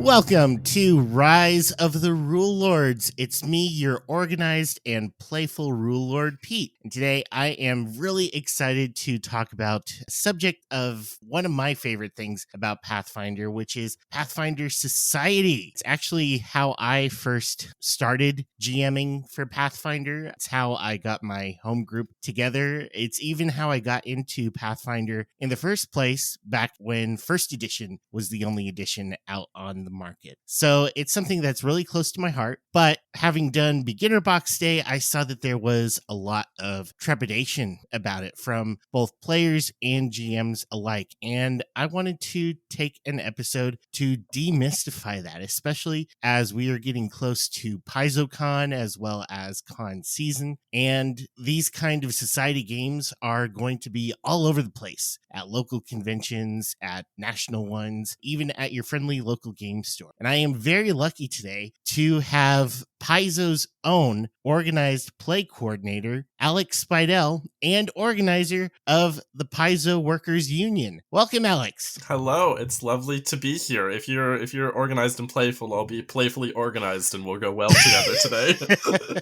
Welcome to Rise of the Rulelords. It's me, your organized and playful Rulelord, Pete. And today I am really excited to talk about a subject of one of my favorite things about Pathfinder, which is Pathfinder Society. It's actually how I first started GMing for Pathfinder. It's how I got my home group together. It's even how I got into Pathfinder in the first place, back when first edition was the only edition out on the market. So it's something that's really close to my heart. But having done beginner box day, I saw that there was a lot of trepidation about it from both players and GMs alike. And I wanted to take an episode to demystify that, especially as we are getting close to PaizoCon as well as con season. And these kind of society games are going to be all over the place at local conventions, at national ones, even at your friendly local game store. And I am very lucky today to have Paizo's own organized play coordinator, Alex Speidel, and organizer of the Paizo Workers Union. Welcome, Alex. Hello, it's lovely to be here. If you're organized and playful, I'll be playfully organized and we'll go well together today.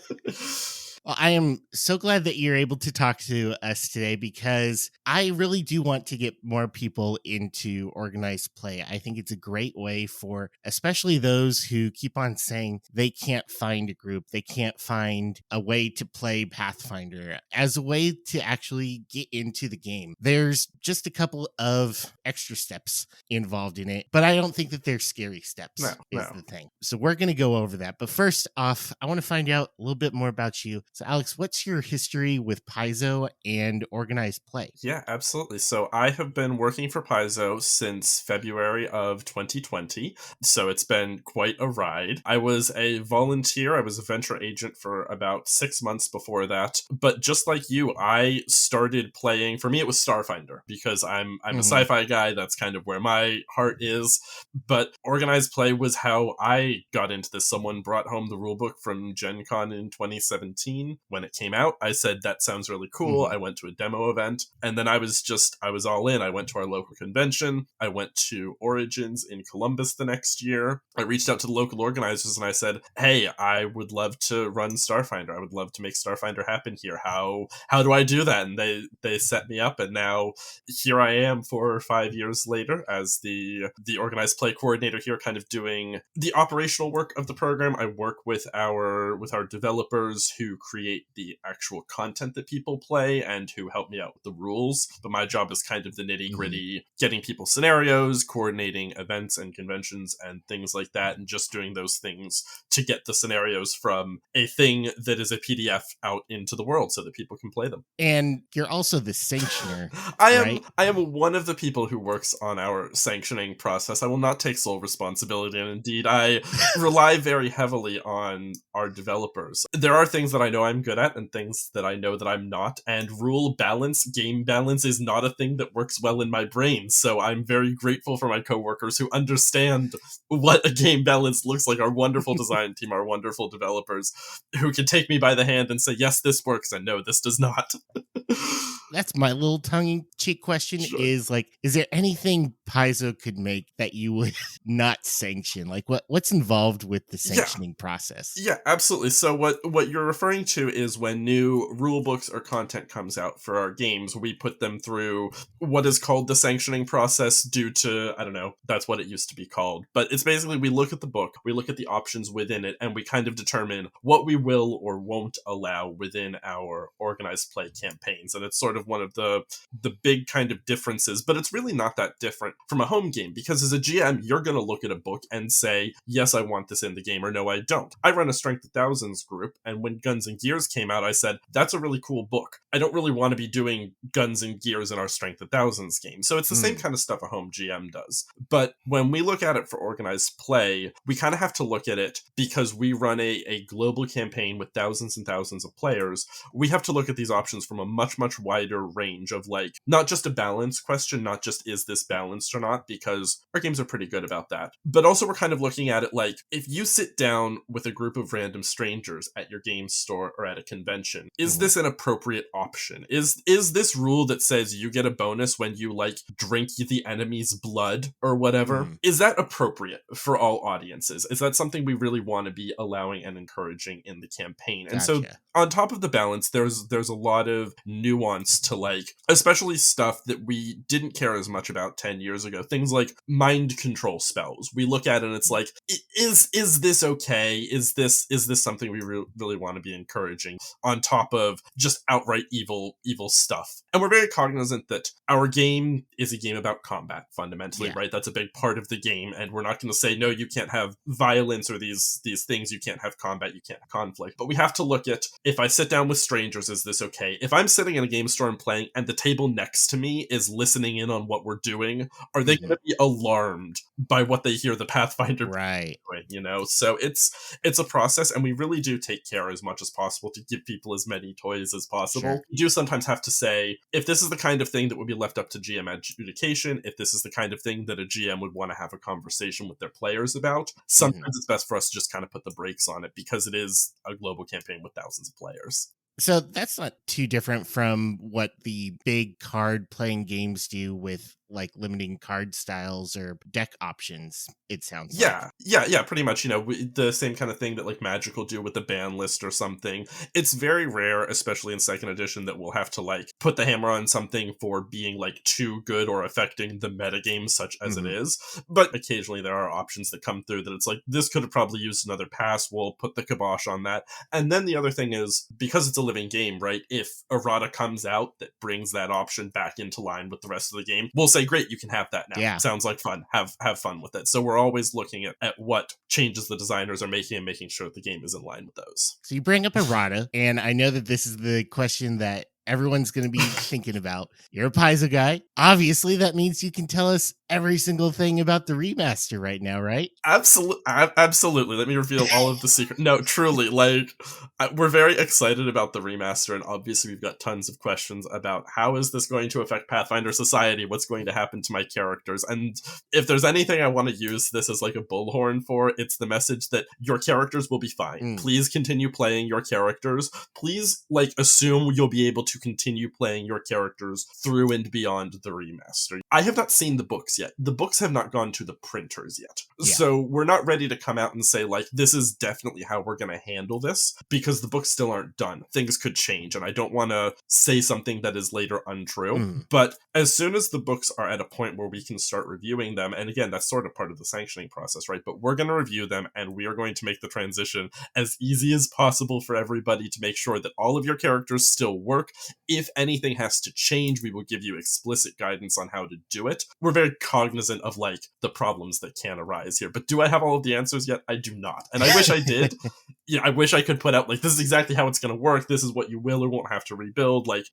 Well, I am so glad that you're able to talk to us today because I really do want to get more people into organized play. I think it's a great way for especially those who keep on saying they can't find a group, they can't find a way to play Pathfinder as a way to actually get into the game. There's just a couple of extra steps involved in it, but I don't think that they're scary steps is the thing. So we're going to go over that. But first off, I want to find out a little bit more about you. So Alex, what's your history with Paizo and organized play? Yeah, absolutely. So I have been working for Paizo since February of 2020. So it's been quite a ride. I was a volunteer. I was a venture agent for about 6 months before that. But just like you, I started playing, for me it was Starfinder, because I'm a sci-fi guy. That's kind of where my heart is. But organized play was how I got into this. Someone brought home the rulebook from Gen Con in 2017. When it came out, I said, that sounds really cool. I went to a demo event, and then I was all in. I went to our local convention. I went to Origins in Columbus the next year. I reached out to the local organizers and I said, hey, I would love to run Starfinder. I would love to make Starfinder happen here. How do I do that? And they set me up, and now here I am 4 or 5 years later as the organized play coordinator here, kind of doing the operational work of the program. I work with our developers who create the actual content that people play and who help me out with the rules. But my job is kind of the nitty gritty, getting people scenarios, coordinating events and conventions and things like that, and just doing those things to get the scenarios from a thing that is a PDF out into the world so that people can play them. And you're also the sanctioner. I am one of the people who works on our sanctioning process. I will not take sole responsibility, and indeed I rely very heavily on our developers. There are things that I know I'm good at and things that I know that I'm not, and game balance is not a thing that works well in my brain, so I'm very grateful for my coworkers who understand what a game balance looks like, our wonderful design team, our wonderful developers, who can take me by the hand and say, yes, this works, and no, this does not. That's my little tongue-in-cheek question. Sure. Is there anything Paizo could make that you would not sanction? Like what's involved with the sanctioning process? Yeah, absolutely. So what you're referring to is when new rule books or content comes out for our games, we put them through what is called the sanctioning process due to, I don't know, that's what it used to be called. But it's basically we look at the book, we look at the options within it, and we kind of determine what we will or won't allow within our organized play campaigns. And it's sort of one of the big kind of differences, but it's really not that different from a home game, because as a GM, you're going to look at a book and say, yes, I want this in the game, or no, I don't. I run a Strength of Thousands group, and when Guns and Gears came out, I said, that's a really cool book. I don't really want to be doing Guns and Gears in our Strength of Thousands game. So it's the same kind of stuff a home GM does. But when we look at it for organized play, we kind of have to look at it because we run a global campaign with thousands and thousands of players. We have to look at these options from a much, much wider range of, like, not just a balance question, not just is this balanced or not, because our games are pretty good about that. But also we're kind of looking at it like, if you sit down with a group of random strangers at your game store or at a convention. Is this an appropriate option? Is this rule that says you get a bonus when you like drink the enemy's blood or whatever? Is that appropriate for all audiences? Is that something we really want to be allowing and encouraging in the campaign? And so Gotcha. on top of the balance, there's a lot of nuance to, like, especially stuff that we didn't care as much about 10 years ago. Things like mind control spells. We look at it and it's like, is this okay? Is this something we really want to be encouraging on top of just outright evil stuff? And we're very cognizant that our game is a game about combat fundamentally, right? That's a big part of the game, and we're not going to say, no, you can't have violence or these things, you can't have combat, you can't have conflict. But we have to look at, if I sit down with strangers, is this okay? If I'm sitting in a game store and playing and the table next to me is listening in on what we're doing, are they going to be alarmed by what they hear the Pathfinder right doing, you know? So it's a process, and we really do take care as much as possible to give people as many toys as possible. You do sometimes have to say, if this is the kind of thing that would be left up to GM adjudication, if this is the kind of thing that a GM would want to have a conversation with their players about, sometimes it's best for us to just kind of put the brakes on it, because it is a global campaign with thousands of players. So that's not too different from what the big card playing games do with like limiting card styles or deck options, it sounds like. Yeah, pretty much, you know, the same kind of thing that like Magic will do with the ban list or something. It's very rare, especially in second edition, that we'll have to like put the hammer on something for being like too good or affecting the metagame such as it is. But occasionally there are options that come through that it's like, this could have probably used another pass, we'll put the kibosh on that. And then the other thing is, because it's a living game, right? If errata comes out that brings that option back into line with the rest of the game, we'll say, great, you can have that now. Yeah. Sounds like fun. Have fun with it. So we're always looking at what changes the designers are making and making sure the game is in line with those. So you bring up errata, and I know that this is the question that everyone's going to be thinking about. You're a Paizo guy. Obviously, that means you can tell us every single thing about the remaster right now, right? Absolutely. Let me reveal all of the secret. No, truly, like, we're very excited about the remaster, and obviously we've got tons of questions about how is this going to affect Pathfinder society? What's going to happen to my characters? And if there's anything I want to use this as like a bullhorn for, it's the message that your characters will be fine. Please continue playing your characters. Please, like, assume you'll be able to continue playing your characters through and beyond the remaster. I have not seen the books yet. The books have not gone to the printers yet. So we're not ready to come out and say, like, this is definitely how we're going to handle this, because the books still aren't done. Things could change, and I don't want to say something that is later untrue. But as soon as the books are at a point where we can start reviewing them, and again, that's sort of part of the sanctioning process, right? But we're going to review them, and we are going to make the transition as easy as possible for everybody to make sure that all of your characters still work. If anything has to change, we will give you explicit guidance on how to do it. We're very cognizant of, like, the problems that can arise here. But do I have all of the answers yet? I do not. And I wish I did. I wish I could put out, like, this is exactly how it's going to work. This is what you will or won't have to rebuild. Like,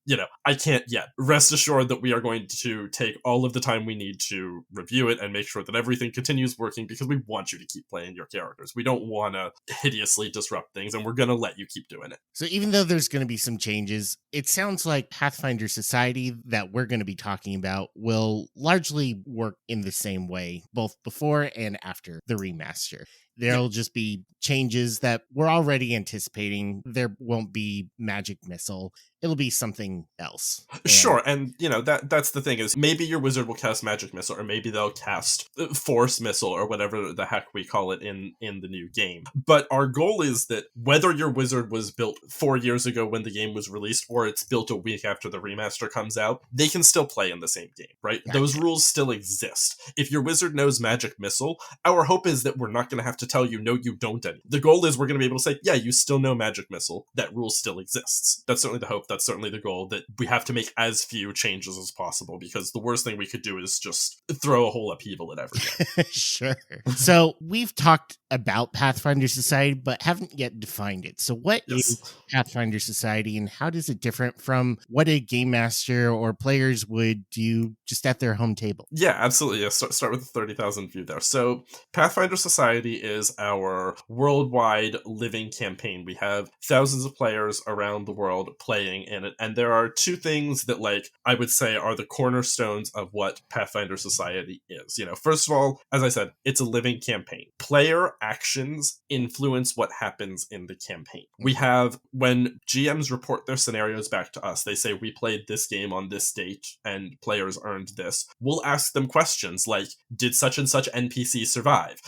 I can't yet. Rest assured that we are going to take all of the time we need to review it and make sure that everything continues working, because we want you to keep playing your characters. We don't want to hideously disrupt things, and we're going to let you keep doing it. So even though there's going to be some changes, it sounds like Pathfinder Society that we're going to be talking about will largely work in the same way, both before and after the remaster. There'll just be changes that we're already anticipating. There won't be magic missile. It'll be something else. Sure, and that's the thing, is maybe your wizard will cast magic missile, or maybe they'll cast force missile, or whatever the heck we call it in the new game. But our goal is that whether your wizard was built 4 years ago when the game was released, or it's built a week after the remaster comes out, they can still play in the same game, right? Gotcha. Those rules still exist. If your wizard knows magic missile, our hope is that we're not going to have to tell you, no, you don't anymore. The goal is we're going to be able to say, yeah, you still know magic missile. That rule still exists. That's certainly the hope. That's certainly the goal, that we have to make as few changes as possible, because the worst thing we could do is just throw a whole upheaval at everything. Sure. So we've talked about Pathfinder Society, but haven't yet defined it. So what is Pathfinder Society, and how does it differ from what a game master or players would do just at their home table? Yeah, absolutely. Yeah, start with the 30,000 view there. So Pathfinder Society is our worldwide living campaign. We have thousands of players around the world playing campaigning in it. And there are two things that, like, I would say are the cornerstones of what Pathfinder Society is. First of all, as I said, it's a living campaign. Player actions influence what happens in the campaign. We have, when GMs report their scenarios back to us, they say, we played this game on this date and players earned this. We'll ask them questions like, did such and such NPC survive?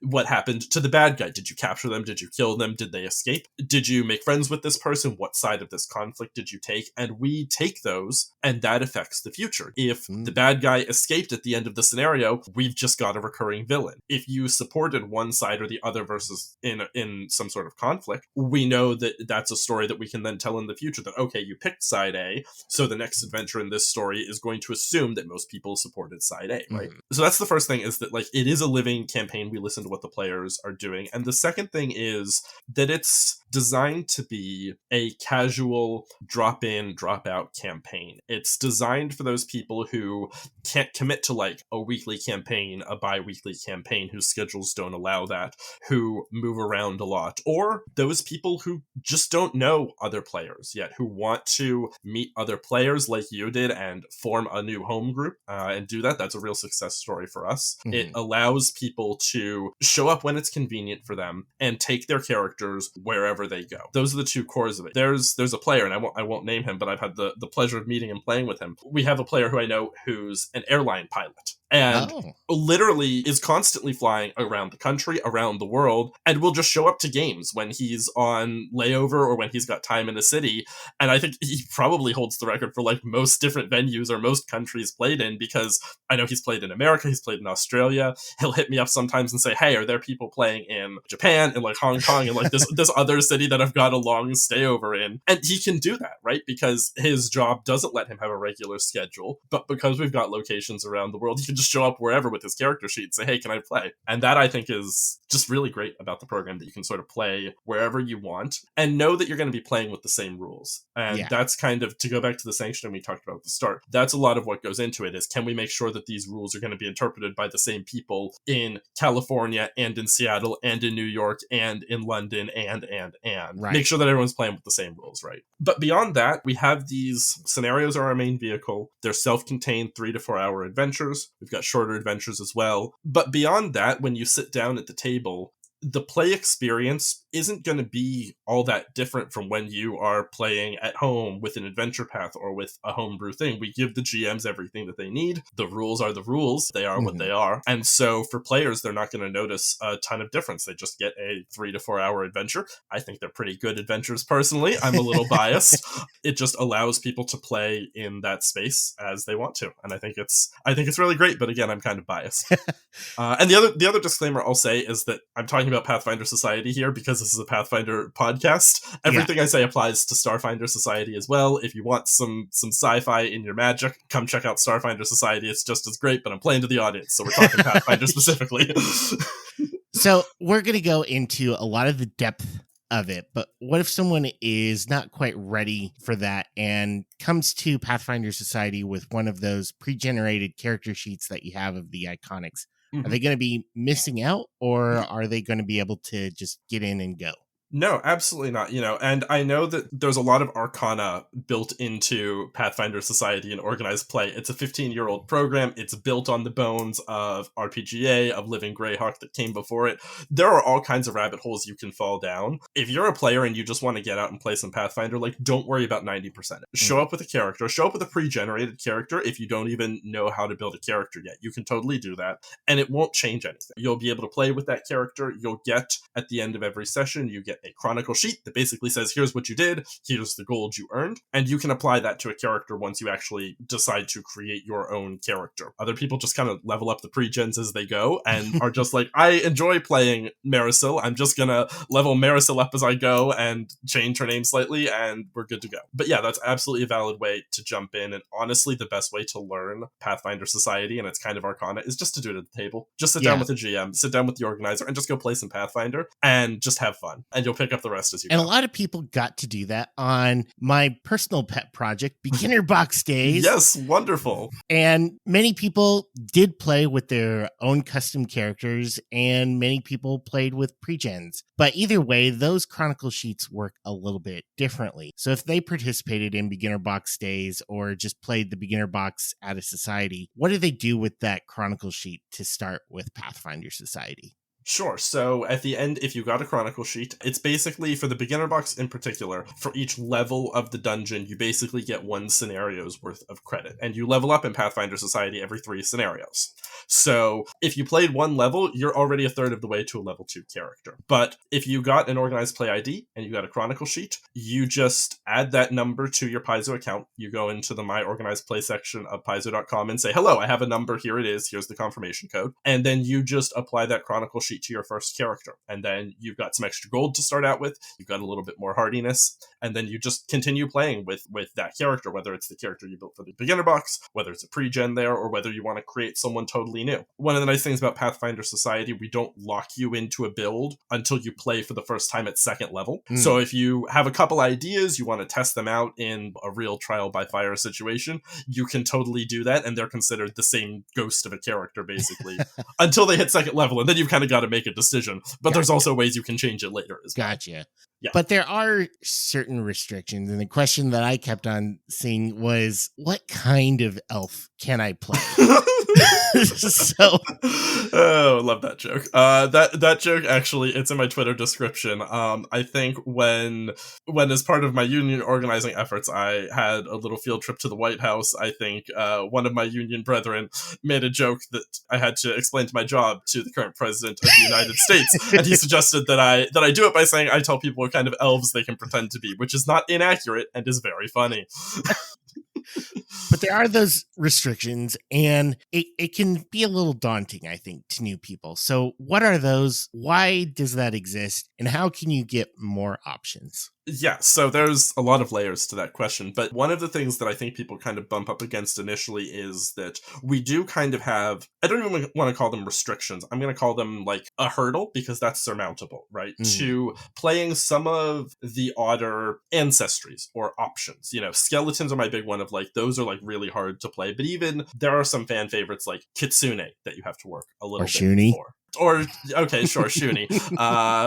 What happened to the bad guy? Did you capture them? Did you kill them? Did they escape? Did you make friends with this person? What side of this conflict did you take? And we take those, and that affects the future. If the bad guy escaped at the end of the scenario, we've just got a recurring villain. If you supported one side or the other versus in some sort of conflict, we know that that's a story that we can then tell in the future that, okay, you picked side A, so the next adventure in this story is going to assume that most people supported side A, right? So that's the first thing, is that, like, it is a living campaign. We listen to what the players are doing. And the second thing is that it's designed to be a casual drop-in, drop-out campaign. It's designed for those people who can't commit to, like, a weekly campaign, a bi-weekly campaign, whose schedules don't allow that, who move around a lot, or those people who just don't know other players yet, who want to meet other players like you did and form a new home group and do that. That's a real success story for us. It allows people to show up when it's convenient for them and take their characters wherever they go. Those are the two cores of it. There's a player, and I won't name him, but I've had the pleasure of meeting and playing with him. We have a player who I know who's an airline pilot, and literally is constantly flying around the country, around the world, and will just show up to games when he's on layover or when he's got time in a city. And I think he probably holds the record for, like, most different venues or most countries played in, because I know he's played in America, he's played in Australia. He'll hit me up sometimes and say, hey, are there people playing in Japan and, like, Hong Kong and, like, this other city that I've got a long stay over in? And he can do that, right? Because his job doesn't let him have a regular schedule, but because we've got locations around the world, he can just show up wherever with his character sheet and say, hey, can I play? And that, I think, is just really great about the program, that you can sort of play wherever you want and know that you're going to be playing with the same rules. And that's kind of, to go back to the sanctioning we talked about at the start, that's a lot of what goes into it, is, can we make sure that these rules are going to be interpreted by the same people in California and in Seattle and in New York and in London and right. Make sure that everyone's playing with the same rules, right? But beyond that, we have these scenarios are our main vehicle. They're self-contained 3 to 4 hour adventures. We've got shorter adventures as well. But beyond that, when you sit down at the table, the play experience isn't going to be all that different from when you are playing at home with an adventure path or with a homebrew thing. We give the GMs everything that they need. The rules are the rules. They are what they are. And so for players, they're not going to notice a ton of difference. They just get a 3 to 4 hour adventure. I think they're pretty good adventures personally. I'm a little biased. It just allows people to play in that space as they want to. And I think it's really great. But again, I'm kind of biased. And the other disclaimer I'll say is that I'm talking about Pathfinder Society here because this is a Pathfinder podcast. Everything I say applies to Starfinder Society as well. If you want some sci-fi in your magic, come check out Starfinder Society. It's just as great, but I'm playing to the audience, so we're talking Pathfinder specifically. So we're going to go into a lot of the depth of it, but what if someone is not quite ready for that and comes to Pathfinder Society with one of those pre-generated character sheets that you have of the iconics? Are they going to be missing out, or are they going to be able to just get in and go? No, absolutely not. And I know that there's a lot of arcana built into Pathfinder Society and organized play. It's a 15-year-old program. It's built on the bones of RPGA, of Living Greyhawk that came before it. There are all kinds of rabbit holes you can fall down. If you're a player and you just want to get out and play some Pathfinder, like, don't worry about 90%. Show up with a character. Show up with a pre-generated character if you don't even know how to build a character yet. You can totally do that, and it won't change anything. You'll be able to play with that character. You'll get, at the end of every session, you get a chronicle sheet that basically says, here's what you did, here's the gold you earned, and you can apply that to a character once you actually decide to create your own character. Other people just kind of level up the pre-gens as they go and are just like, I enjoy playing Marisol, I'm just gonna level Marisol up as I go and change her name slightly, and we're good to go. But yeah, that's absolutely a valid way to jump in, and honestly, the best way to learn Pathfinder Society, and it's kind of arcana, is just to do it at the table. Just sit down with a GM, sit down with the organizer, and just go play some Pathfinder, and just have fun. And you'll pick up the rest as you And go. a lot of people got to do that on my personal pet project, Beginner Box Days. Yes, wonderful. And many people did play with their own custom characters, and many people played with pre-gens. But either way, those chronicle sheets work a little bit differently. So if they participated in Beginner Box Days or just played the Beginner Box out of Society, what do they do with that chronicle sheet to start with Pathfinder Society? Sure. So at the end, if you got a chronicle sheet, it's basically, for the beginner box in particular, for each level of the dungeon, you basically get 1 scenario's worth of credit. And you level up in Pathfinder Society every 3 scenarios. So if you played 1 level, you're already a third of the way to a level 2 character. But if you got an organized play ID and you got a chronicle sheet, you just add that number to your Paizo account. You go into the My Organized Play section of Paizo.com and say, hello, I have a number, here it is, here's the confirmation code. And then you just apply that chronicle sheet to your first character. And then you've got some extra gold to start out with, you've got a little bit more hardiness, and then you just continue playing with that character, whether it's the character you built for the beginner box, whether it's a pre-gen there, or whether you want to create someone totally new. One of the nice things about Pathfinder Society, we don't lock you into a build until you play for the first time at 2nd level. So if you have a couple ideas, you want to test them out in a real trial by fire situation, you can totally do that, and they're considered the same ghost of a character, basically, until they hit 2nd level, and then you've kind of got to make a decision. But there's also ways you can change it later as well. Gotcha. Yeah. But there are certain restrictions, and the question that I kept on seeing was, what kind of elf can I play? So, oh, love that joke. That joke, actually, it's in my Twitter description. I think when as part of my union organizing efforts, I had a little field trip to the White House. I think one of my union brethren made a joke that I had to explain to my job to the current president of the United States, and he suggested that I do it by saying I tell people what kind of elves they can pretend to be, which is not inaccurate and is very funny. But there are those restrictions, and it can be a little daunting, I think, to new people. So what are those? Why does that exist? And how can you get more options? Yeah, so there's a lot of layers to that question, but one of the things that I think people kind of bump up against initially is that we do kind of have, I don't even want to call them restrictions, I'm going to call them like a hurdle, because that's surmountable, right? To playing some of the odder ancestries or options. You know, skeletons are my big one of like, those are like really hard to play, but even there are some fan favorites like Kitsune that you have to work a little bit Shuni. for. Or, okay, sure, Shuni,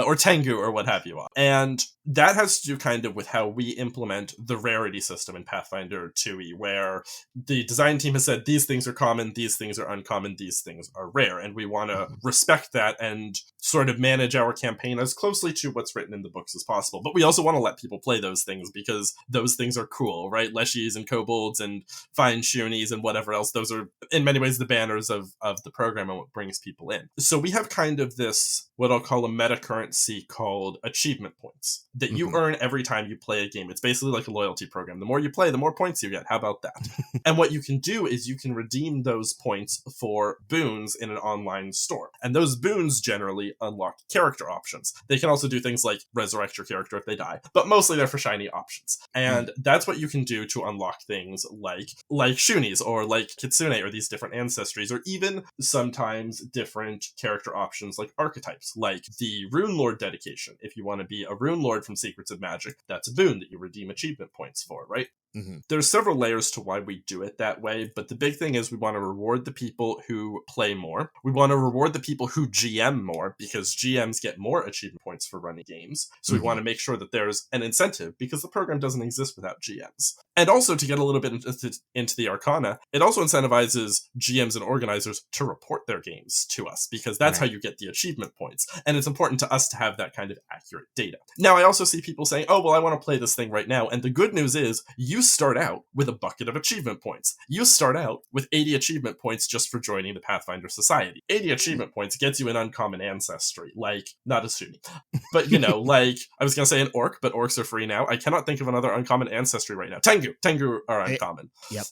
or Tengu, or what have you. And that has to do kind of with how we implement the rarity system in Pathfinder 2e, where the design team has said these things are common, these things are uncommon, these things are rare, and we want to respect that and sort of manage our campaign as closely to what's written in the books as possible. But we also want to let people play those things, because those things are cool, right? Leshies and kobolds and fine Shunis and whatever else, those are in many ways the banners of the program and what brings people in. So we have kind of this, what I'll call a meta currency called achievement points that you earn every time you play a game. It's basically like a loyalty program. The more you play, the more points you get. How about that? And what you can do is you can redeem those points for boons in an online store. And those boons generally unlock character options. They can also do things like resurrect your character if they die, but mostly they're for shiny options. And that's what you can do to unlock things like Shunis or like Kitsune or these different ancestries, or even sometimes different character options like archetypes, like the Rulelord dedication. If you want to be a Rulelord from Secrets of Magic, that's a boon that you redeem achievement points for, right? There's several layers to why we do it that way, but the big thing is we want to reward the people who play more. We want to reward the people who GM more, because GMs get more achievement points for running games. So we want to make sure that there's an incentive, because the program doesn't exist without GMs. And also, to get a little bit into the arcana, it also incentivizes GMs and organizers to report their games to us, because that's how you get the achievement points. And it's important to us to have that kind of accurate data. Now, I also see people saying, oh, well, I want to play this thing right now. And the good news is you start out with a bucket of achievement points. You start out with 80 achievement points just for joining the Pathfinder Society. 80 achievement points gets you an uncommon ancestry, like, not a Sunni, but, you know, like, I was going to say an orc, but orcs are free now. I cannot think of another uncommon ancestry right now. Tengu are uncommon. Yep.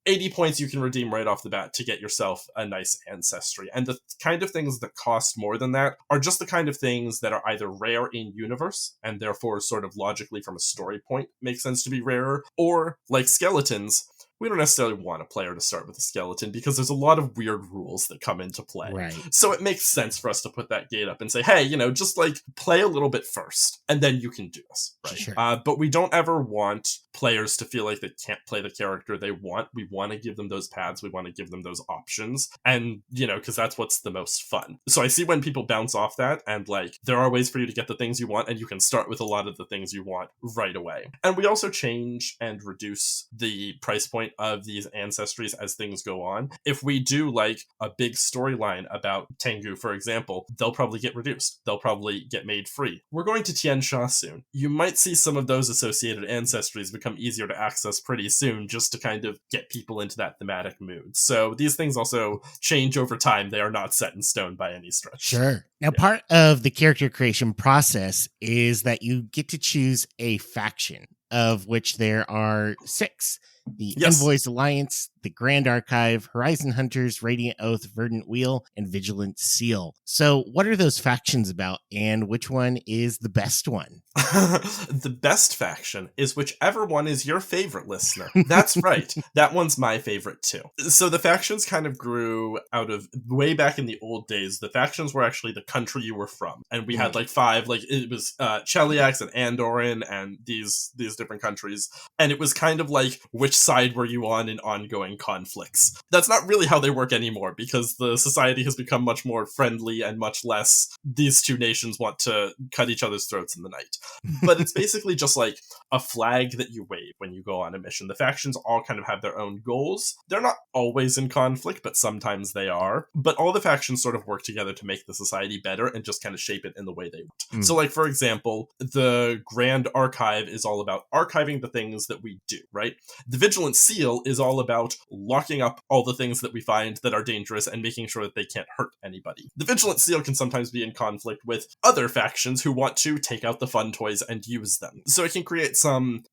80 points you can redeem right off the bat to get yourself a nice ancestry. And the kind of things that cost more than that are just the kind of things that are either rare in universe, and therefore sort of logically from a story point make sense to be rarer, or like skeletons, we don't necessarily want a player to start with a skeleton because there's a lot of weird rules that come into play. Right. So it makes sense for us to put that gate up and say, hey, just like play a little bit first and then you can do this, right? Sure. But we don't ever want players to feel like they can't play the character they want. We want to give them those paths. We want to give them those options. And, because that's what's the most fun. So I see when people bounce off that and like, there are ways for you to get the things you want and you can start with a lot of the things you want right away. And we also change and reduce the price point of these ancestries as things go on. If we do like a big storyline about Tengu, for example, they'll probably get reduced. They'll probably get made free. We're going to Tian Sha soon. You might see some of those associated ancestries become easier to access pretty soon just to kind of get people into that thematic mood. So these things also change over time. They are not set in stone by any stretch. Sure. Now, part of the character creation process is that you get to choose a faction, of which there are 6. The Envoys Alliance, the Grand Archive, Horizon Hunters, Radiant Oath, Verdant Wheel, and Vigilant Seal. So what are those factions about, and which one is the best one? The best faction is whichever one is your favorite, listener. That's right. That one's my favorite too. So the factions kind of grew out of way back in the old days. The factions were actually the country you were from. And we had like 5, like it was Cheliax and Andoran and these different countries. And it was kind of like, which side were you on in ongoing conflicts? That's not really how they work anymore because the society has become much more friendly and much less these two nations want to cut each other's throats in the night. But it's basically just like a flag that you wave when you go on a mission. The factions all kind of have their own goals. They're not always in conflict, but sometimes they are. But all the factions sort of work together to make the society better and just kind of shape it in the way they want. So like, for example, the Grand Archive is all about archiving the things that we do, right? The Vigilant Seal is all about locking up all the things that we find that are dangerous and making sure that they can't hurt anybody. The Vigilant Seal can sometimes be in conflict with other factions who want to take out the fun toys and use them. So it can create some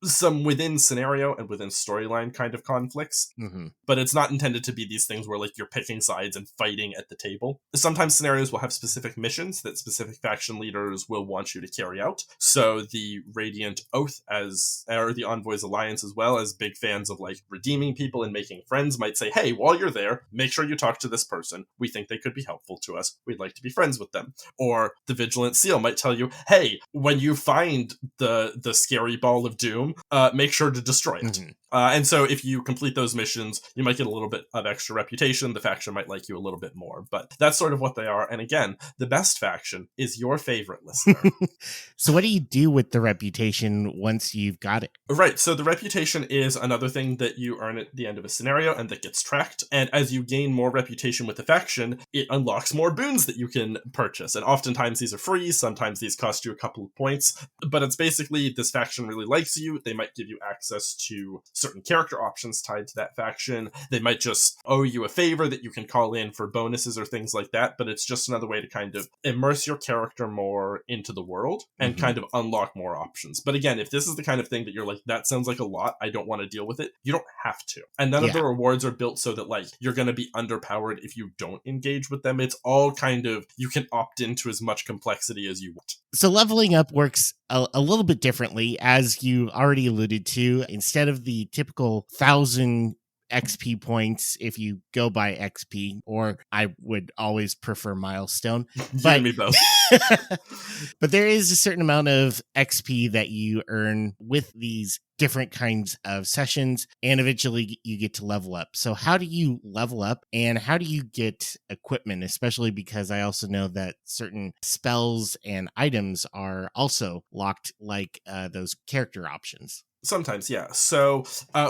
within scenario and within storyline kind of conflicts, but it's not intended to be these things where like you're picking sides and fighting at the table. Sometimes scenarios will have specific missions that specific faction leaders will want you to carry out. So the Radiant Oath or the Envoys Alliance, as well as big fans of like redeeming people and making friends, might say, hey, while you're there, make sure you talk to this person. We think they could be helpful to us. We'd like to be friends with them. Or the Vigilant Seal might tell you, hey, when you find the scary ball of doom, make sure to destroy it. And so if you complete those missions, you might get a little bit of extra reputation. The faction might like you a little bit more, but that's sort of what they are. And again, the best faction is your favorite, listener. So what do you do with the reputation once you've got it? Right. So the reputation is another thing that you earn at the end of a scenario and that gets tracked. And as you gain more reputation with the faction, it unlocks more boons that you can purchase. And oftentimes these are free. Sometimes these cost you a couple of points, but it's basically this faction really likes you. They might give you access to certain character options tied to that faction. They might just owe you a favor that you can call in for bonuses or things like that, but it's just another way to kind of immerse your character more into the world and kind of unlock more options. But again, if this is the kind of thing that you're like, that sounds like a lot, I don't want to deal with it, you don't have to. And none of the rewards are built so that like you're going to be underpowered if you don't engage with them. It's all kind of, you can opt into as much complexity as you want. So leveling up works a little bit differently, as you already alluded to. Instead of the typical 1,000 XP points if you go by XP, or I would always prefer milestone. But me both. But there is a certain amount of XP that you earn with these different kinds of sessions, and eventually you get to level up. So how do you level up, and how do you get equipment, especially because I also know that certain spells and items are also locked like those character options? Sometimes, yeah. So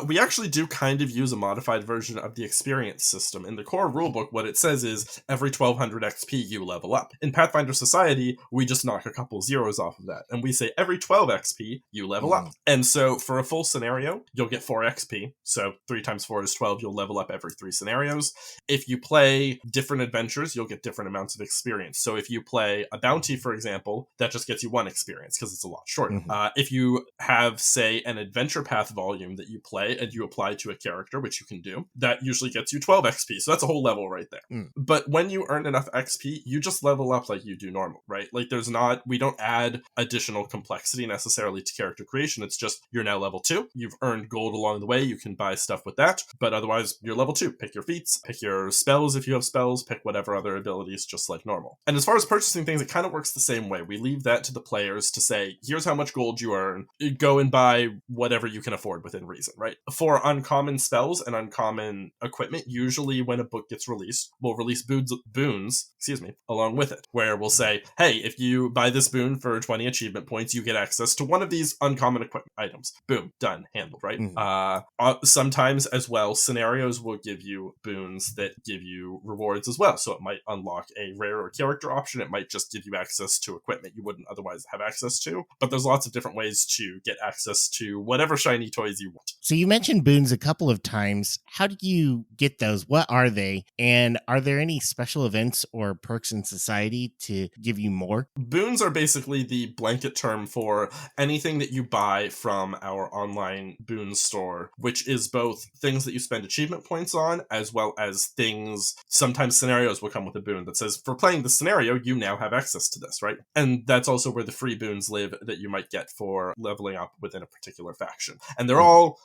we actually do kind of use a modified version of the experience system. In the core rulebook, what it says is every 1,200 XP you level up. In Pathfinder Society, we just knock a couple zeros off of that, and we say every 12 XP you level up. And so for a full scenario, you'll get 4 XP. So 3 times 4 is 12. You'll level up every 3 scenarios. If you play different adventures, you'll get different amounts of experience. So if you play a bounty, for example, that just gets you 1 experience because it's a lot shorter. If you have, say, an adventure path volume that you play and you apply to a character, which you can do. That usually gets you 12 XP, so that's a whole level right there. But when you earn enough XP, you just level up like you do normal, right? Like we don't add additional complexity necessarily to character creation. It's just you're now level 2. You've earned gold along the way. You can buy stuff with that, but otherwise you're level 2. Pick your feats, pick your spells if you have spells, pick whatever other abilities, just like normal. And as far as purchasing things, it kind of works the same way. We leave that to the players to say, here's how much gold you earn. Go and buy whatever you can afford within reason, right? For uncommon spells and uncommon equipment, usually when a book gets released, we'll release boons, along with it, where we'll say, hey, if you buy this boon for 20 achievement points, you get access to one of these uncommon equipment items. Boom, done, handled, right? Sometimes as well, scenarios will give you boons that give you rewards as well. So it might unlock a rarer character option. It might just give you access to equipment you wouldn't otherwise have access to. But there's lots of different ways to get access to whatever shiny toys you want. So you mentioned boons a couple of times. How do you get those? What are they? And are there any special events or perks in society to give you more? Boons are basically the blanket term for anything that you buy from our online boon store, which is both things that you spend achievement points on, as well as things, sometimes scenarios will come with a boon that says, for playing this scenario, you now have access to this, right? And that's also where the free boons live that you might get for leveling up within a particular faction. And they're all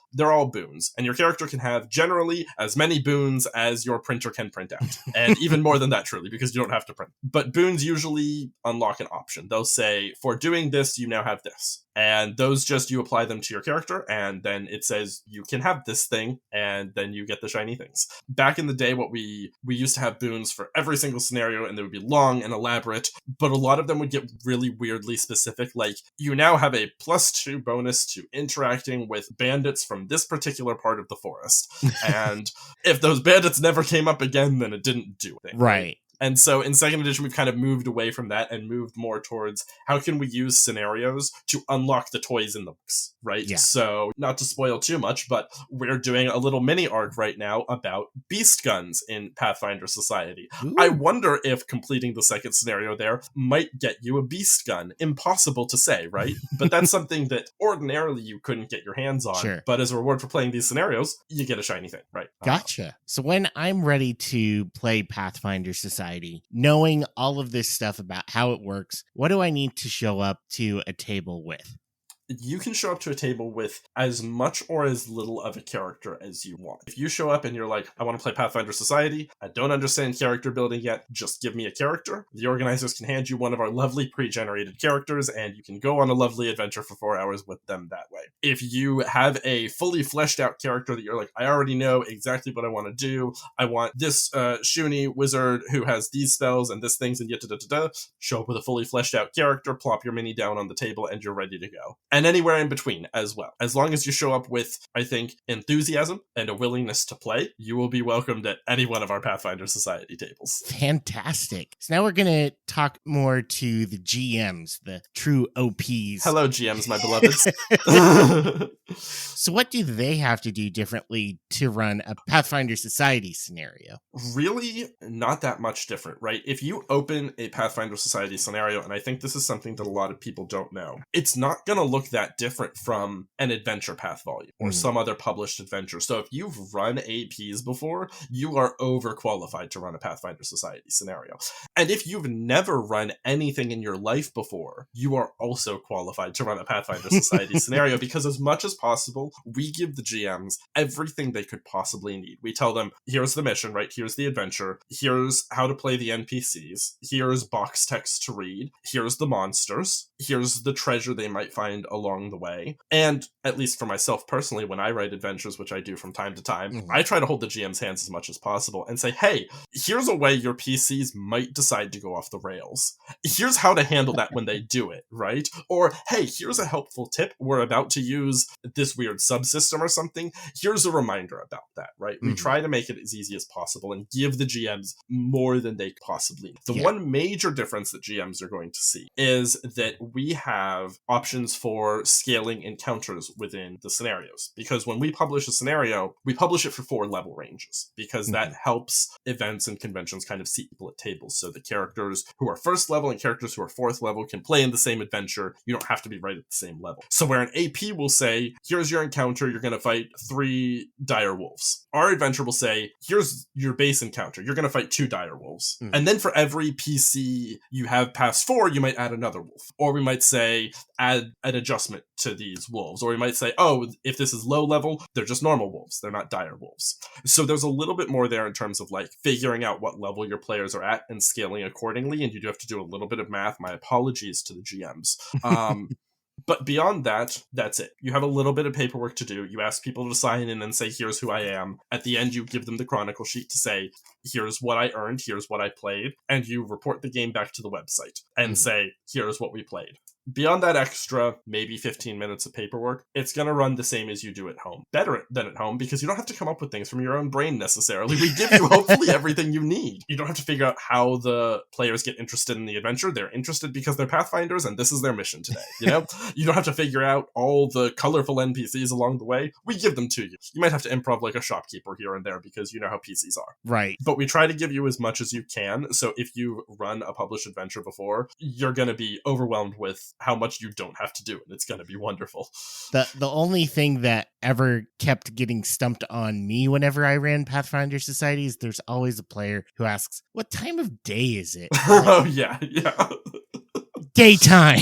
boons. And your character can have generally as many boons as your printer can print out. And even more than that, truly, because you don't have to print. But boons usually unlock an option. They'll say, for doing this, you now have this. And those just, you apply them to your character, and then it says you can have this thing, and then you get the shiny things. Back in the day, what we used to have boons for every single scenario, and they would be long and elaborate, but a lot of them would get really weirdly specific, like, you now have a +2 bonus to interacting with bandits from this particular part of the forest. And if those bandits never came up again, then it didn't do anything. Right. And so in 2nd edition, we've kind of moved away from that and moved more towards how can we use scenarios to unlock the toys in the books, right? Yeah. So not to spoil too much, but we're doing a little mini arc right now about beast guns in Pathfinder Society. Ooh. I wonder if completing the 2nd scenario there might get you a beast gun. Impossible to say, right? But that's something that ordinarily you couldn't get your hands on. Sure. But as a reward for playing these scenarios, you get a shiny thing, right? Gotcha. So when I'm ready to play Pathfinder Society, knowing all of this stuff about how it works, what do I need to show up to a table with? You can show up to a table with as much or as little of a character as you want. If you show up and you're like, I want to play Pathfinder Society, I don't understand character building yet, just give me a character, the organizers can hand you one of our lovely pre-generated characters, and you can go on a lovely adventure for 4 hours with them that way. If you have a fully fleshed out character that you're like, I already know exactly what I want to do, I want this Shuni wizard who has these spells and this things and yada-da-da-da, show up with a fully fleshed out character, plop your mini down on the table, and you're ready to go. And anywhere in between as well. As long as you show up with, I think, enthusiasm and a willingness to play, you will be welcomed at any one of our Pathfinder Society tables. Fantastic. So now we're going to talk more to the GMs, the true OPs. Hello, GMs, my beloveds. So what do they have to do differently to run a Pathfinder Society scenario? Really not that much different, right? If you open a Pathfinder Society scenario, and I think this is something that a lot of people don't know, it's not going to look that different from an adventure path volume or some other published adventure. So if you've run APs before, you are overqualified to run a Pathfinder Society scenario. And if you've never run anything in your life before, you are also qualified to run a Pathfinder Society scenario, because as much as possible, we give the GMs everything they could possibly need. We tell them, here's the mission, right? Here's the adventure. Here's how to play the NPCs. Here's box text to read. Here's the monsters. Here's the treasure they might find along the way. And at least for myself personally, when I write adventures, which I do from time to time, I try to hold the GM's hands as much as possible and say, hey, here's a way your PCs might decide to go off the rails. Here's how to handle that when they do it, right? Or, hey, here's a helpful tip. We're about to use this weird subsystem or something. Here's a reminder about that, right? We try to make it as easy as possible and give the GMs more than they possibly need. The one major difference that GMs are going to see is that we have options for scaling encounters within the scenarios. Because when we publish a scenario, we publish it for 4 level ranges, because that helps events and conventions kind of seat people at tables. So the characters who are first level and characters who are 4th level can play in the same adventure. You don't have to be right at the same level. So where an AP will say, here's your encounter, you're going to fight 3 dire wolves. Our adventure will say, here's your base encounter, you're going to fight 2 dire wolves. And then for every PC you have past 4, you might add another wolf. Or we might say, add an adjustment to these wolves. Or we might say, oh, if this is low level, they're just normal wolves, they're not dire wolves. So there's a little bit more there in terms of like figuring out what level your players are at and scaling accordingly. And you do have to do a little bit of math. My apologies to the GMs. But beyond that, that's it. You have a little bit of paperwork to do. You ask people to sign in and say, here's who I am. At the end, you give them the chronicle sheet to say, here's what I earned, here's what I played. And you report the game back to the website and say, here's what we played. Beyond that extra, maybe 15 minutes of paperwork, it's going to run the same as you do at home. Better than at home, because you don't have to come up with things from your own brain necessarily. We give you hopefully everything you need. You don't have to figure out how the players get interested in the adventure. They're interested because they're Pathfinders and this is their mission today. You know, you don't have to figure out all the colorful NPCs along the way. We give them to you. You might have to improv like a shopkeeper here and there because you know how PCs are. Right. But we try to give you as much as you can. So if you run a published adventure before, you're going to be overwhelmed with how much you don't have to do, and it's going to be wonderful. The only thing that ever kept getting stumped on me whenever I ran Pathfinder Society is there's always a player who asks, what time of day is it? Oh, yeah. Daytime.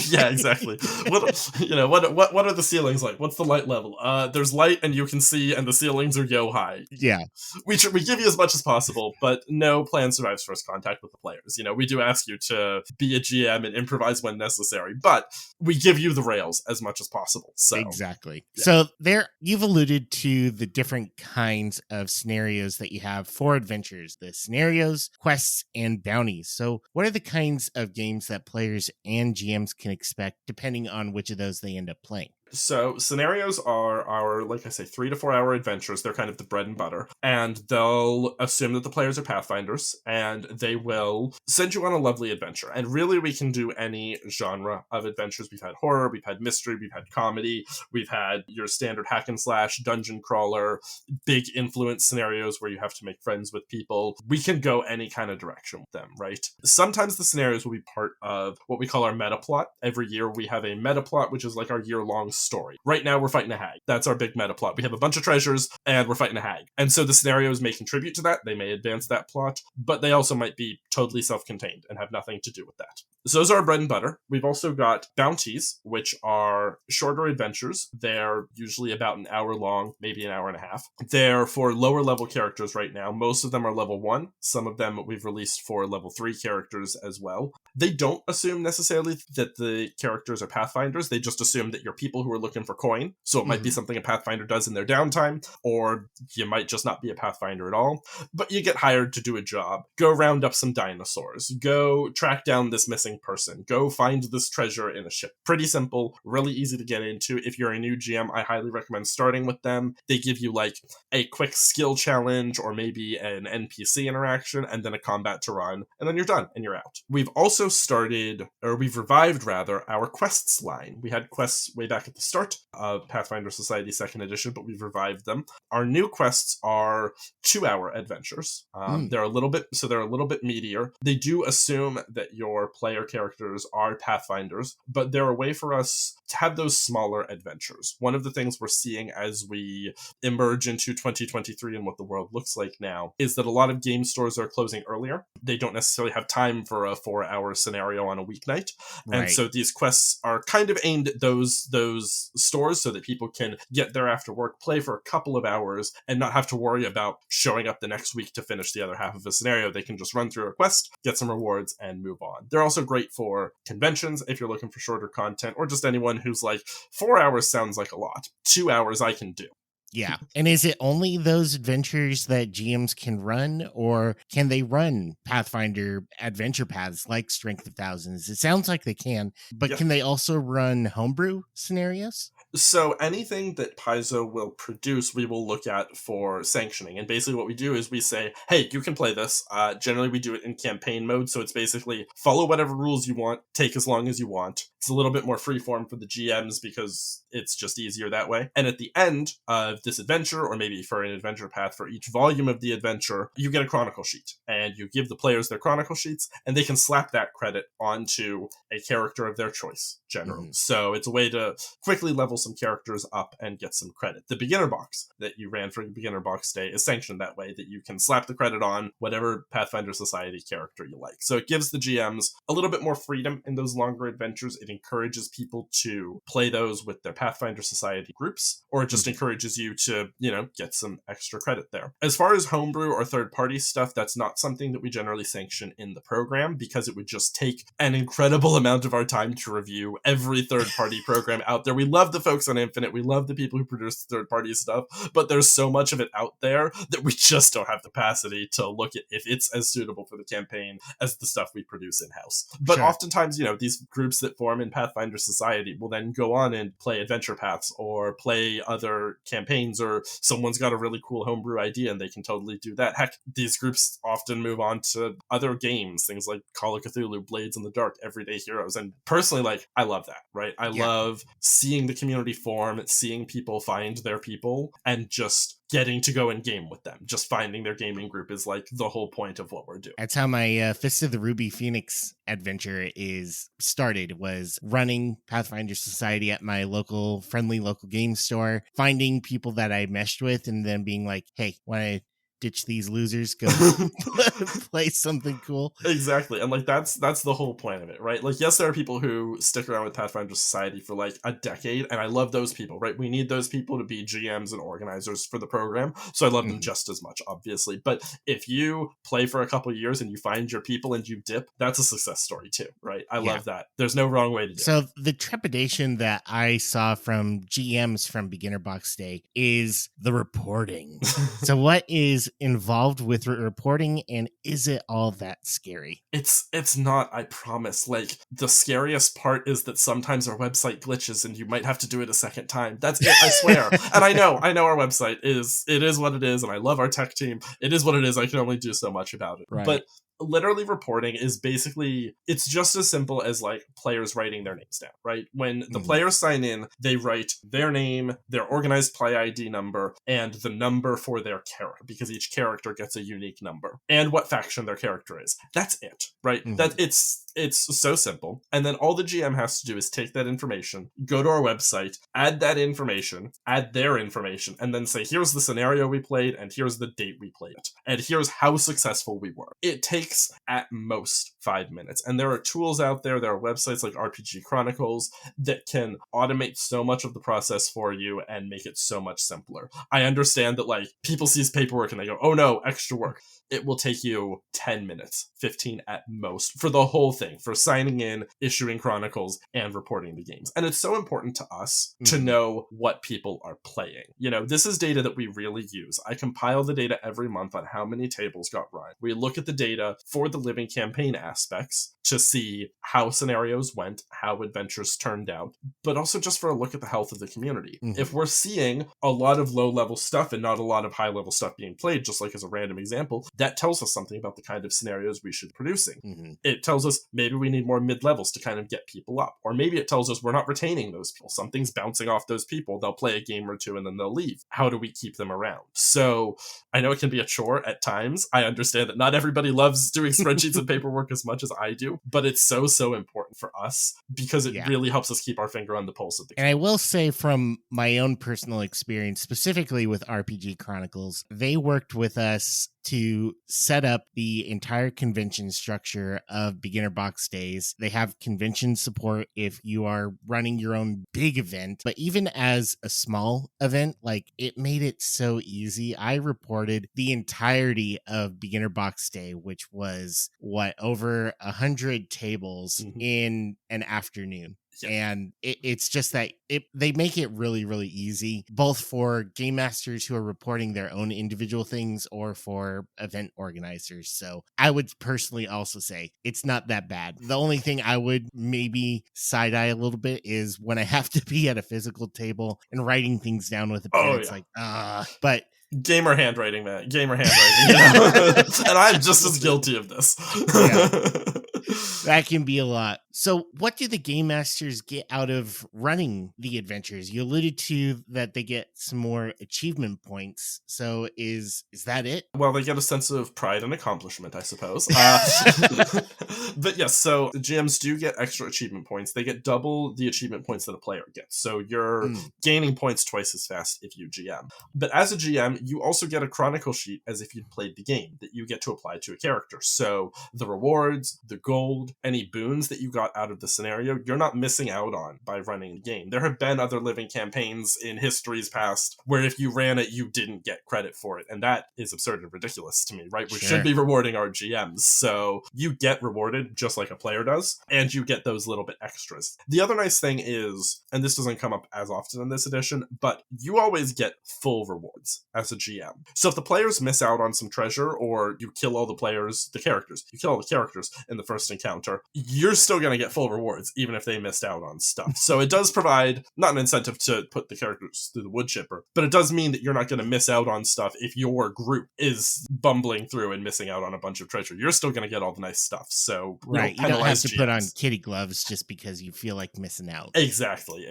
Yeah, exactly. What are the ceilings like? What's the light level? There's light and you can see, and the ceilings are high. Yeah. We give you as much as possible, but no plan survives first contact with the players. You know, we do ask you to be a GM and improvise when necessary, but we give you the rails as much as possible. So exactly. Yeah. So there, you've alluded to the different kinds of scenarios that you have for adventures, the scenarios, quests, and bounties. So what are the kinds of games that players and GMs can expect depending on which of those they end up playing? So scenarios are our, like I say, 3 to 4 hour adventures. They're kind of the bread and butter. And they'll assume that the players are Pathfinders, and they will send you on a lovely adventure. And really, we can do any genre of adventures. We've had horror, we've had mystery, we've had comedy, we've had your standard hack and slash, dungeon crawler, big influence scenarios where you have to make friends with people. We can go any kind of direction with them, right? Sometimes the scenarios will be part of what we call our meta plot. Every year we have a meta plot, which is like our year-long story. Right now we're fighting a hag. That's our big meta plot. We have a bunch of treasures and we're fighting a hag. And so the scenarios may contribute to that. They may advance that plot, but they also might be totally self-contained and have nothing to do with that. So those are our bread and butter. We've also got bounties, which are shorter adventures. They're usually about an hour long, maybe an hour and a half. They're for lower level characters right now. Most of them are level 1. Some of them we've released for level 3 characters as well. They don't assume necessarily that the characters are Pathfinders. They just assume that you're people who are looking for coin. So it might be something a Pathfinder does in their downtime, or you might just not be a Pathfinder at all. But you get hired to do a job. Go round up some dinosaurs. Go track down this missing person. Go find this treasure in a ship. Pretty simple, really easy to get into. If you're a new GM, I highly recommend starting with them. They give you like a quick skill challenge or maybe an NPC interaction and then a combat to run, and then you're done and you're out. We've also we've revived our quests line. We had quests way back at the start of Pathfinder Society 2nd edition, but we've revived them. Our new quests are 2-hour adventures. They're a little bit meatier. They do assume that your player characters are Pathfinders, but they're a way for us to have those smaller adventures. One of the things we're seeing as we emerge into 2023 and what the world looks like now is that a lot of game stores are closing earlier. They don't necessarily have time for a 4-hour scenario on a weeknight. Right. And so these quests are kind of aimed at those stores so that people can get there after work, play for a couple of hours, and not have to worry about showing up the next week to finish the other half of a scenario. They can just run through a quest, get some rewards, and move on. They're also great for conventions if you're looking for shorter content, or just anyone who's like, 4 hours sounds like a lot. 2 hours I can do. Yeah. And is it only those adventures that GMs can run, or can they run Pathfinder adventure paths like Strength of Thousands? It sounds like they can, but Can they also run homebrew scenarios? So anything that Paizo will produce, we will look at for sanctioning. And basically what we do is we say, hey, you can play this. Generally, we do it in campaign mode. So it's basically follow whatever rules you want, take as long as you want. It's a little bit more freeform for the GMs because it's just easier that way. And at the end of this adventure, or maybe for an adventure path for each volume of the adventure, you get a chronicle sheet. And you give the players their chronicle sheets, and they can slap that credit onto a character of their choice, generally. Mhm. So it's a way to quickly level some characters up and get some credit. The beginner box that you ran for beginner box day is sanctioned that way, that you can slap the credit on whatever Pathfinder Society character you like. So it gives the GMs a little bit more freedom in those longer adventures. It encourages people to play those with their Pathfinder Society groups, or it just encourages you to, get some extra credit there. As far as homebrew or third-party stuff, that's not something that we generally sanction in the program because it would just take an incredible amount of our time to review every third-party program out there. We love the folks on Infinite. We love the people who produce third-party stuff, but there's so much of it out there that we just don't have the capacity to look at if it's as suitable for the campaign as the stuff we produce in-house. But Sure. oftentimes, these groups that form in Pathfinder Society will then go on and play adventure paths or play other campaigns, or someone's got a really cool homebrew idea and they can totally do that. Heck, these groups often move on to other games, things like Call of Cthulhu, Blades in the Dark, Everyday Heroes. And personally, I love that, right? I love seeing the community form, seeing people find their people, and just getting to go in game with them. Just finding their gaming group is the whole point of what we're doing. That's how my Fist of the Ruby Phoenix adventure was running Pathfinder Society at my friendly local game store, finding people that I meshed with, and then being like, hey, want to ditch these losers, go play something cool. Exactly. And that's the whole point of it, right? Yes, there are people who stick around with Pathfinder Society for a decade, and I love those people, right? We need those people to be GMs and organizers for the program, so I love them just as much, obviously. But if you play for a couple years and you find your people and you dip, that's a success story too, right? I love that. There's no wrong way to do it. So the trepidation that I saw from GMs from Beginner Box Day is the reporting. So what is involved with reporting, and is it all that scary? It's not, I promise. The scariest part is that sometimes our website glitches and you might have to do it a second time. That's it, I swear. And I know our website is what it is, and I love our tech team. It is what it is. I can only do so much about it. Right. But literally reporting is basically, it's just as simple as players writing their names down, right? When the players sign in, they write their name, their organized play ID number, and the number for their character, because each character gets a unique number, and what faction their character is. That's it, right? That it's so simple. And then all the GM has to do is take that information, go to our website, add that information, add their information, and then say, here's the scenario we played, and here's the date we played it, and here's how successful we were. It takes at most 5 minutes. And there are tools out there, there are websites like RPG Chronicles that can automate so much of the process for you and make it so much simpler. I understand that people see paperwork and they go, oh no, extra work. It will take you 10 minutes, 15 at most, for the whole thing, for signing in, issuing chronicles, and reporting the games. And it's so important to us to know what people are playing. This is data that we really use. I compile the data every month on how many tables got run. We look at the data for the living campaign aspects to see how scenarios went, how adventures turned out, but also just for a look at the health of the community. If we're seeing a lot of low-level stuff and not a lot of high-level stuff being played, just as a random example, that tells us something about the kind of scenarios we should be producing. It tells us maybe we need more mid-levels to kind of get people up, or maybe it tells us we're not retaining those people. Something's bouncing off those people. They'll play a game or two and then they'll leave. How do we keep them around? So I know it can be a chore at times. I understand that not everybody loves doing spreadsheets and paperwork as much as I do, but it's so important for us because it really helps us keep our finger on the pulse of the game. And I will say, from my own personal experience, specifically with RPG Chronicles, they worked with us to set up the entire convention structure of Beginner Box Days. They have convention support if you are running your own big event, but even as a small event, it made it so easy. I reported the entirety of Beginner Box Day, which was over 100 tables in in an afternoon. Yeah. And it's just that they make it really, really easy, both for game masters who are reporting their own individual things or for event organizers. So I would personally also say it's not that bad. The only thing I would maybe side eye a little bit is when I have to be at a physical table and writing things down with a pen. It's like, but gamer handwriting, man. Gamer handwriting, you know? And I'm just as guilty of this. Yeah. That can be a lot. So what do the game masters get out of running the adventures? You alluded to that they get some more achievement points. So is that it? Well, they get a sense of pride and accomplishment, I suppose. But yes, so GMs do get extra achievement points. They get double the achievement points that a player gets. So you're gaining points twice as fast if you GM. But as a GM, you also get a chronicle sheet as if you'd played the game that you get to apply to a character. So the rewards, the gold, any boons that you got out of the scenario, you're not missing out on by running the game. There have been other living campaigns in history's past where if you ran it, you didn't get credit for it. And that is absurd and ridiculous to me, right? We should be rewarding our GMs. So you get rewarded just like a player does, and you get those little bit extras. The other nice thing is, and this doesn't come up as often in this edition, but you always get full rewards as a GM. So if the players miss out on some treasure, or you kill all the characters in the first encounter, you're still going to get full rewards, even if they missed out on stuff. So it does provide not an incentive to put the characters through the wood chipper, but it does mean that you're not going to miss out on stuff if your group is bumbling through and missing out on a bunch of treasure. You're still going to get all the nice stuff. So right, you don't have to put on kitty gloves just because you feel like missing out. Exactly.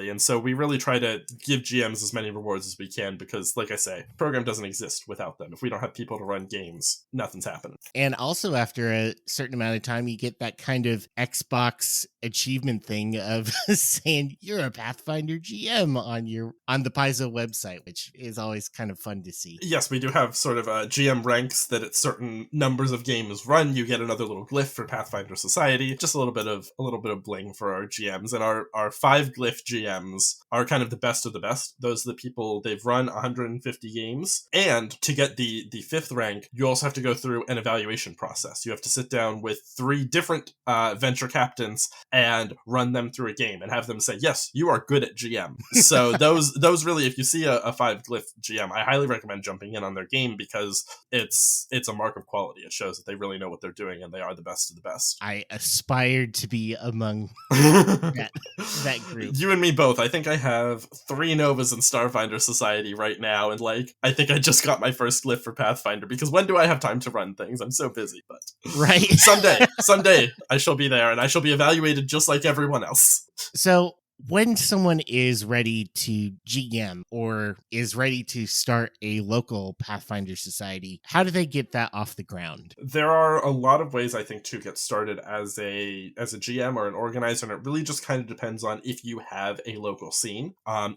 And so we really try to give GMs as many rewards as we can because, like I say, the program doesn't exist without them. If we don't have people to run games, nothing's happening. And also after a certain amount of time, you get that kind of Xbox achievement thing of saying you're a Pathfinder GM on the Paizo website, which is always kind of fun to see. Yes, we do have sort of GM ranks that at certain numbers of games run, you get another little glyph for Pathfinder Society. Just a little bit of bling for our GMs. And our 5 glyph GMs are kind of the best of the best. Those are the people, they've run 150 games. And to get the 5th rank, you also have to go through an evaluation process. You have to sit down with 3 different venture captains and run them through a game and have them say, yes, you are good at GM. So those really, if you see a 5 glyph GM, I highly recommend jumping in on their game because it's a mark of quality. It shows that they really know what they're doing and they are the best of the best. I aspired to be among that group. You and me both. I think I have 3 Novas in Starfinder Society right now, and I think I just got my first glyph for Pathfinder because when do I have time to run things? I'm so busy, but right. someday I shall be there and I shall be evaluated just like everyone else. So when someone is ready to GM or is ready to start a local Pathfinder Society, how do they get that off the ground? There are a lot of ways, I think, to get started as a GM or an organizer, and it really just kind of depends on if you have a local scene.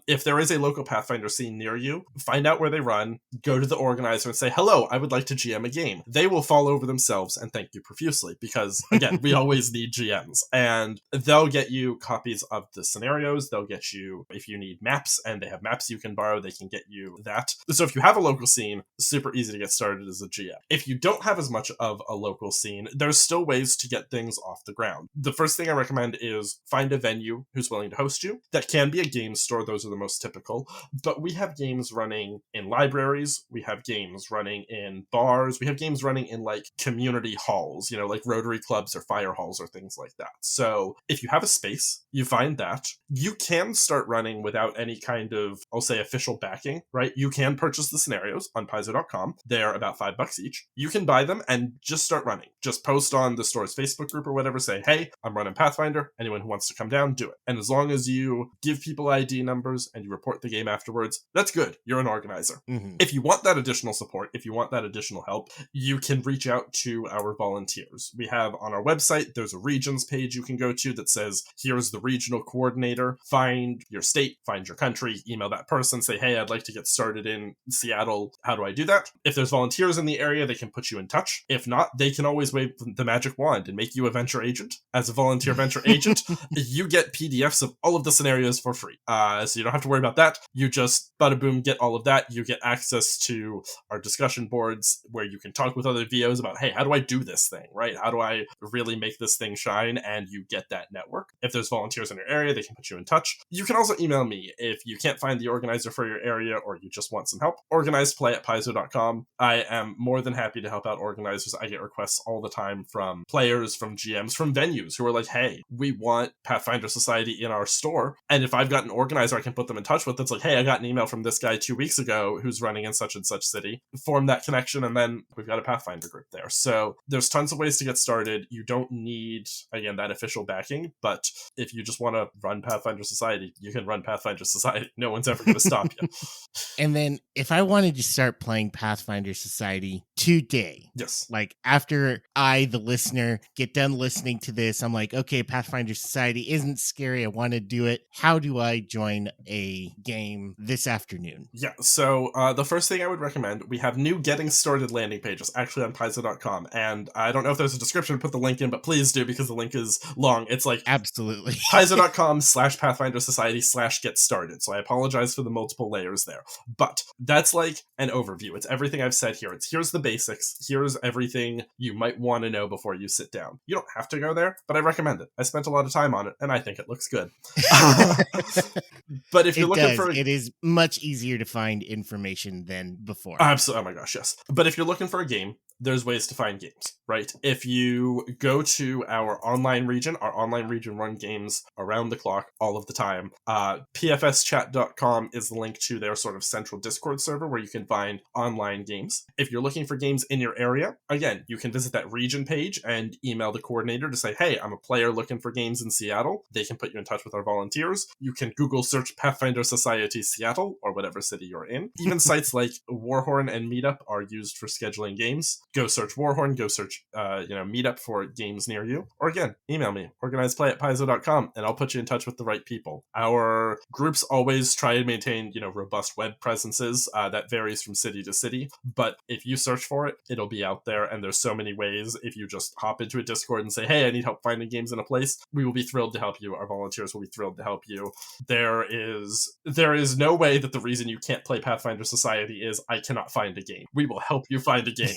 If there is a local Pathfinder scene near you, find out where they run, go to the organizer and say, hello, I would like to GM a game. They will fall over themselves and thank you profusely because, again, we always need GMs. And they'll get you copies of the scenario. They'll get you, if you need maps and they have maps you can borrow, they can get you that. So if you have a local scene, super easy to get started as a GM. If you don't have as much of a local scene, there's still ways to get things off the ground. The first thing I recommend is find a venue who's willing to host you. That can be a game store. Those are the most typical. But we have games running in libraries. We have games running in bars. We have games running in community halls, like Rotary clubs or fire halls or things like that. So if you have a space, you find that. You can start running without any kind of, I'll say, official backing, right? You can purchase the scenarios on Paizo.com. They're about $5 each. You can buy them and just start running. Just post on the store's Facebook group or whatever, say, hey, I'm running Pathfinder. Anyone who wants to come down, do it. And as long as you give people ID numbers and you report the game afterwards, that's good. You're an organizer. Mm-hmm. If you want that additional support, if you want that additional help, you can reach out to our volunteers. We have on our website, there's a regions page you can go to that says, here's the regional coordinator coordinator, find your state, find your country, email that person, say, hey, I'd like to get started in Seattle. How do I do that? If there's volunteers in the area, they can put you in touch. If not, they can always wave the magic wand and make you a venture agent. As a volunteer venture agent, you get PDFs of all of the scenarios for free. So you don't have to worry about that. You just, bada boom, get all of that. You get access to our discussion boards where you can talk with other VOs about, hey, how do I do this thing, right? How do I really make this thing shine? And you get that network. If there's volunteers in your area, they can put you in touch. You can also email me if you can't find the organizer for your area or you just want some help. Organizedplay@paizo.com. I am more than happy to help out organizers. I get requests all the time from players, from GMs, from venues who are like, hey, we want Pathfinder Society in our store. And if I've got an organizer I can put them in touch with, it's like, hey, I got an email from this guy 2 weeks ago who's running in such and such city. Form that connection, and then we've got a Pathfinder group there. So there's tons of ways to get started. You don't need, again, that official backing, but if you just want to run Pathfinder Society, you can run Pathfinder Society. No one's ever going to stop you. And then if I wanted to start playing Pathfinder Society today, yes, like after I, the listener, get done listening to this, I'm like, okay, Pathfinder Society isn't scary. I want to do it. How do I join a game this afternoon? Yeah, so the first thing I would recommend, we have new getting started landing pages actually on Paizo.com. And I don't know if there's a description to put the link in, but please do because the link is long. It's like absolutely Paizo.com/Pathfinder Society/get started. So I apologize for the multiple layers there. But that's like an overview. It's everything I've said here. It's here's the basics. Here's everything you might want to know before you sit down. You don't have to go there, but I recommend it. I spent a lot of time on it, and I think it looks good. But if you're looking for... It is much easier to find information than before. Absolutely. Oh my gosh, yes. But if you're looking for a game, there's ways to find games, right? If you go to our online region run games around the clock all of the time. pfschat.com is the link to their sort of central Discord server where you can find online games. If you're looking for games in your area, again, you can visit that region page and email the coordinator to say, hey, I'm a player looking for games in Seattle. They can put you in touch with our volunteers. You can Google search Pathfinder Society Seattle or whatever city you're in. Even sites like Warhorn and Meetup are used for scheduling games. Go search Warhorn, go search Meetup for games near you. Or again, email me, organizedplay@paizo.com, and I'll put you in touch with the right people. Our groups always try to maintain, robust web presences. That varies from city to city. But if you search for it, it'll be out there. And there's so many ways. If you just hop into a Discord and say, hey, I need help finding games in a place, we will be thrilled to help you. Our volunteers will be thrilled to help you. There is no way that the reason you can't play Pathfinder Society is I cannot find a game. We will help you find a game.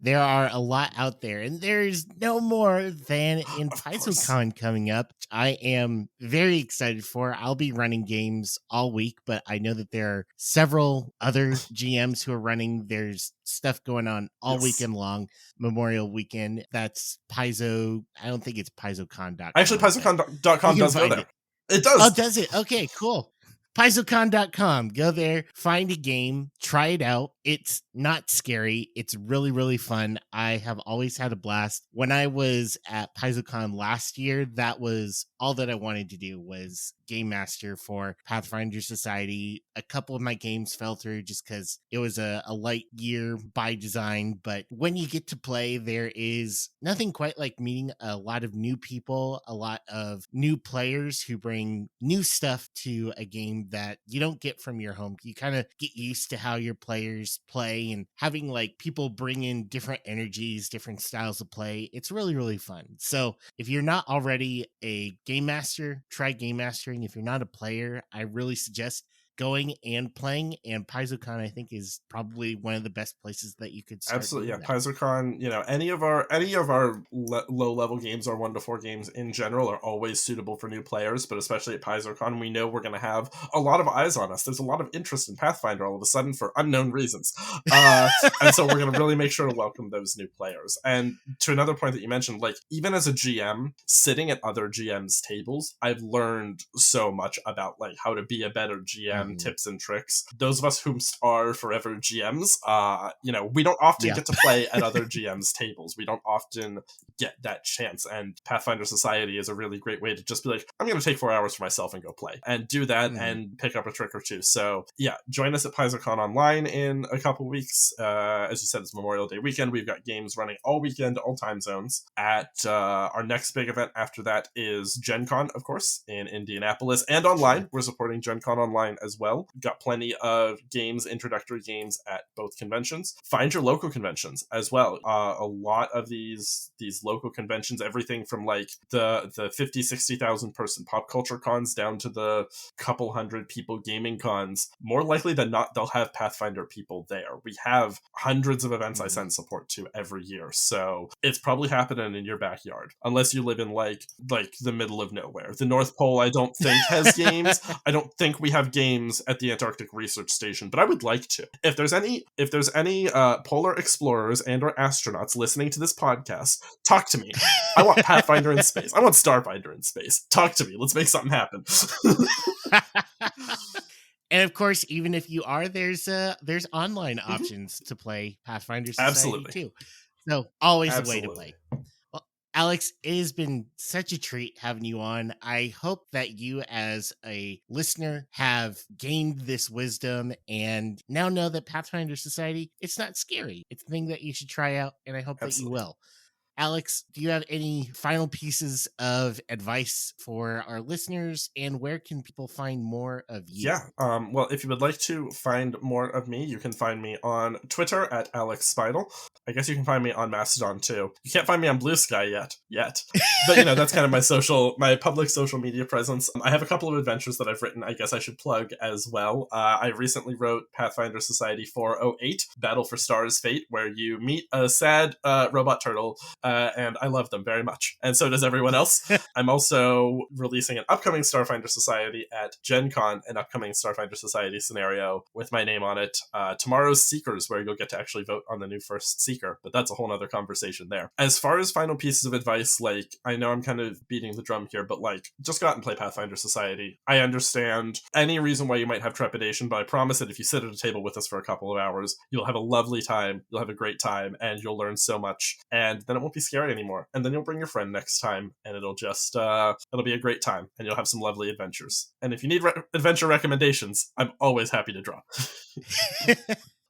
There are a lot out there, and there's no more than in PaizoCon coming up. I am very excited for. I'll be running games all week, but I know that there are several other GMs who are running. There's stuff going on all weekend long. Memorial weekend. That's Paizo. I don't think it's PaizoCon.com. Actually, PaizoCon.com does go there. It does. Oh, does it? Okay, cool. PaizoCon.com. Go there, find a game, try it out. It's not scary. It's really, really fun. I have always had a blast. When I was at PaizoCon last year, that was all that I wanted to do was Game Master for Pathfinder Society. A couple of my games fell through just because it was a light year by design. But when you get to play, there is nothing quite like meeting a lot of new people, a lot of new players who bring new stuff to a game that you don't get from your home. You kind of get used to how your players play and having like people bring in different energies, different styles of play. It's really, really fun. So if you're not already a game master, try game mastering. If you're not a player, I really suggest going and playing, and PaizoCon I think is probably one of the best places that you could start. Absolutely, yeah. PaizoCon, any of our low level games or 1 to 4 games in general are always suitable for new players, but especially at PaizoCon, we know we're going to have a lot of eyes on us. There's a lot of interest in Pathfinder all of a sudden for unknown reasons, and so we're going to really make sure to welcome those new players. And to another point that you mentioned, like even as a GM, sitting at other GMs' tables, I've learned so much about like how to be a better GM. GM tips and tricks. Those of us who are forever GMs, we don't often get to play at other GMs' tables. We don't often get that chance, and Pathfinder Society is a really great way to just be like, I'm going to take 4 hours for myself and go play, and do that and pick up a trick or two. So yeah, join us at PaizoCon Online in a couple weeks. As you said, it's Memorial Day weekend. We've got games running all weekend, all time zones. At our next big event after that is Gen Con, of course, in Indianapolis, and online. We're supporting Gen Con Online as well. We've got plenty of games, introductory games at both conventions. Find your local conventions as well. A lot of these local conventions, everything from like the 50, 60,000 person pop culture cons down to the couple hundred people gaming cons, more likely than not, they'll have Pathfinder people there. We have hundreds of events I send support to every year, so it's probably happening in your backyard, unless you live in like the middle of nowhere. The North Pole, I don't think, has games. I don't think we have games at the Antarctic Research Station, but I would like to. If there's any polar explorers and or astronauts listening to this podcast, talk to me. I want Pathfinder in space. I want Starfinder in space. Talk to me. Let's make something happen. And of course, even if you are, there's online options to play Pathfinder Society too. So always a way to play. Well, Alex, it has been such a treat having you on. I hope that you as a listener have gained this wisdom and now know that Pathfinder Society, it's not scary. It's a thing that you should try out, and I hope that you will. Alex, do you have any final pieces of advice for our listeners, and where can people find more of you? Yeah, well, if you would like to find more of me, you can find me on Twitter at Alex Speidel. I guess you can find me on Mastodon too. You can't find me on Blue Sky yet. But that's kind of my public social media presence. I have a couple of adventures that I've written I guess I should plug as well. I recently wrote Pathfinder Society 408, Battle for Stars Fate, where you meet a sad robot turtle, and I love them very much. And so does everyone else. I'm also releasing an upcoming Starfinder Society at Gen Con, an upcoming Starfinder Society scenario with my name on it. Tomorrow's Seekers, where you'll get to actually vote on the new first Seeker, but that's a whole nother conversation there. As far as final pieces of advice, like, I know I'm kind of beating the drum here, but like, just go out and play Pathfinder Society. I understand any reason why you might have trepidation, but I promise that if you sit at a table with us for a couple of hours, you'll have a lovely time, you'll have a great time, and you'll learn so much, and then it won't be scary anymore. And then you'll bring your friend next time, and it'll just it'll be a great time, and you'll have some lovely adventures. And if you need adventure recommendations, I'm always happy to draw.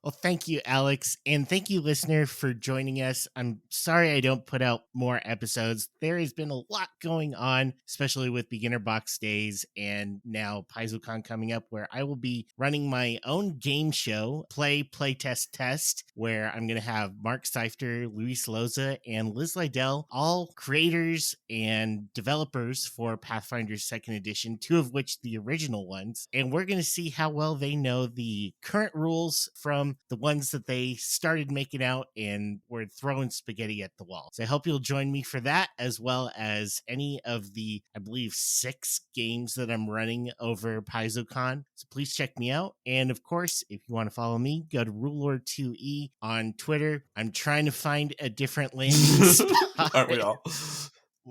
Well, thank you, Alex. And thank you, listener, for joining us. I'm sorry I don't put out more episodes. There has been a lot going on, especially with Beginner Box Days and now PaizoCon coming up, where I will be running my own game show, Play, Test, where I'm going to have Mark Seifter, Luis Loza, and Liz Lydell, all creators and developers for Pathfinder 2nd Edition, two of which the original ones. And we're going to see how well they know the current rules from the ones that they started making out and were throwing spaghetti at the wall. So I hope you'll join me for that, as well as any of the, I believe, 6 games that I'm running over PaizoCon. So please check me out. And of course, if you want to follow me, go to Rulelord2E on Twitter. I'm trying to find a different landing spot. Aren't we all?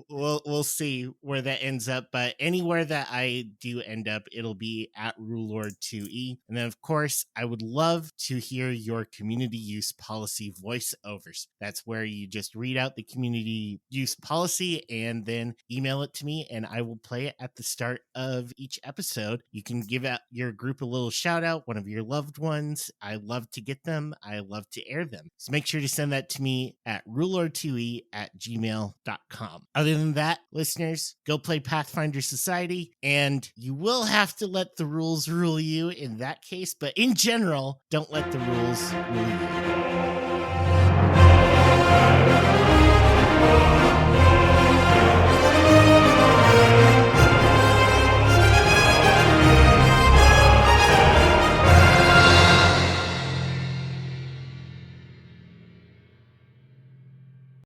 We'll see where that ends up, but anywhere that I do end up, it'll be at Rulelord2E. And then, of course, I would love to hear your community use policy voiceovers. That's where you just read out the community use policy and then email it to me, and I will play it at the start of each episode. You can give out your group a little shout out, one of your loved ones. I love to get them. I love to air them. So make sure to send that to me at rulelord2e@gmail.com. Other than that, listeners, go play Pathfinder Society, and you will have to let the rules rule you in that case, but in general, don't let the rules rule you.